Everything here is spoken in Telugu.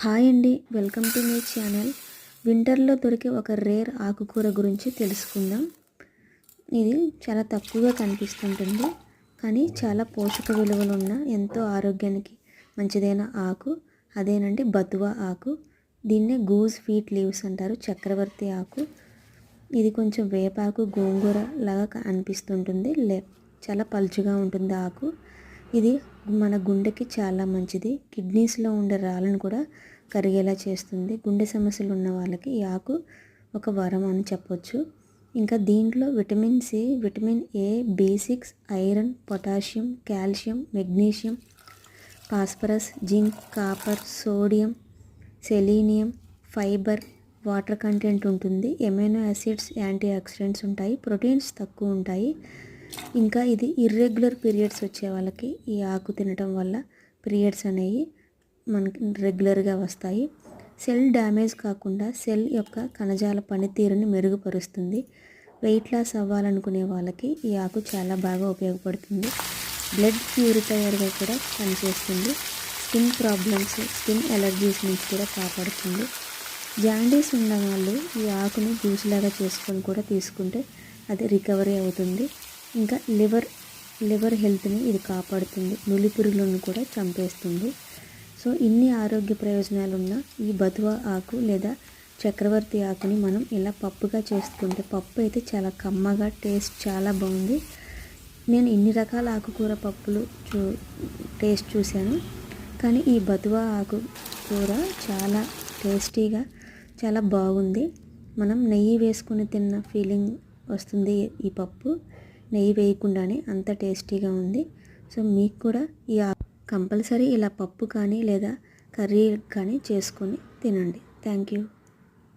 హాయ్ అండి, వెల్కమ్ టు మై ఛానల్. వింటర్లో దొరికే ఒక రేర్ ఆకుకూర గురించి తెలుసుకుందాం. ఇది చాలా తక్కువగా కనిపిస్తుంటుంది, కానీ చాలా పోషక విలువలు ఉన్న ఎంతో ఆరోగ్యానికి మంచిదైన ఆకు అదేనండి బతువా ఆకు. దీన్నే గూస్ ఫీట్ లీవ్స్ అంటారు, చక్రవర్తి ఆకు. ఇది కొంచెం వేపాకు గోంగూర లాగా అనిపిస్తుంటుంది, చాలా పలుచుగా ఉంటుంది ఆకు. ఇది మన గుండెకి చాలా మంచిది. కిడ్నీస్లో ఉండే రాళ్ళను కూడా కరిగేలా చేస్తుంది. గుండె సమస్యలు ఉన్న వాళ్ళకి ఈ ఆకు ఒక వరం అని చెప్పొచ్చు. ఇంకా దీంట్లో vitamin C, vitamin A, B6, iron, potassium, calcium, magnesium, phosphorus, zinc, copper, sodium, selenium, fibre, water content ఉంటుంది. ఎమైనో యాసిడ్స్, యాంటీ ఆక్సిడెంట్స్ ఉంటాయి. ప్రోటీన్స్ తక్కువ ఉంటాయి. ఇంకా ఇది ఇర్రెగ్యులర్ పీరియడ్స్ వచ్చే వాళ్ళకి ఈ ఆకు తినటం వల్ల పీరియడ్స్ అనేవి మనకి రెగ్యులర్గా వస్తాయి. సెల్ డ్యామేజ్ కాకుండా సెల్ యొక్క కణజాల పనితీరుని మెరుగుపరుస్తుంది. వెయిట్ లాస్ అవ్వాలనుకునే వాళ్ళకి ఈ ఆకు చాలా బాగా ఉపయోగపడుతుంది. బ్లడ్ ప్యూరిఫైయర్గా కూడా పనిచేస్తుంది. స్కిన్ ప్రాబ్లమ్స్, స్కిన్ ఎలర్జీస్ నుంచి కూడా కాపాడుతుంది. జాండీస్ ఉన్న వాళ్ళు ఈ ఆకుని జ్యూస్ లాగా చేసుకొని కూడా తీసుకుంటే అది రికవరీ అవుతుంది. ఇంకా లివర్ హెల్త్ని ఇది కాపాడుతుంది. నులిపురుగులను కూడా చంపేస్తుంది. సో ఇన్ని ఆరోగ్య ప్రయోజనాలు ఉన్న ఈ బతువా ఆకు లేదా చక్రవర్తి ఆకుని మనం ఇలా పప్పుగా చేసుకుంటే, పప్పు అయితే చాలా కమ్మగా టేస్ట్ చాలా బాగుంది. నేను ఇన్ని రకాల ఆకుకూర పప్పులు టేస్ట్ చూశాను, కానీ ఈ బతువా ఆకు కూర చాలా టేస్టీగా చాలా బాగుంది. మనం నెయ్యి వేసుకుని తిన్న ఫీలింగ్ వస్తుంది. ఈ పప్పు నెయ్యి వేయకుండానే అంత టేస్టీగా ఉంది. సో మీకు కూడా ఈ కంపల్సరీ ఇలా పప్పు కానీ లేదా కర్రీ కానీ చేసుకొని తినండి. Thank you.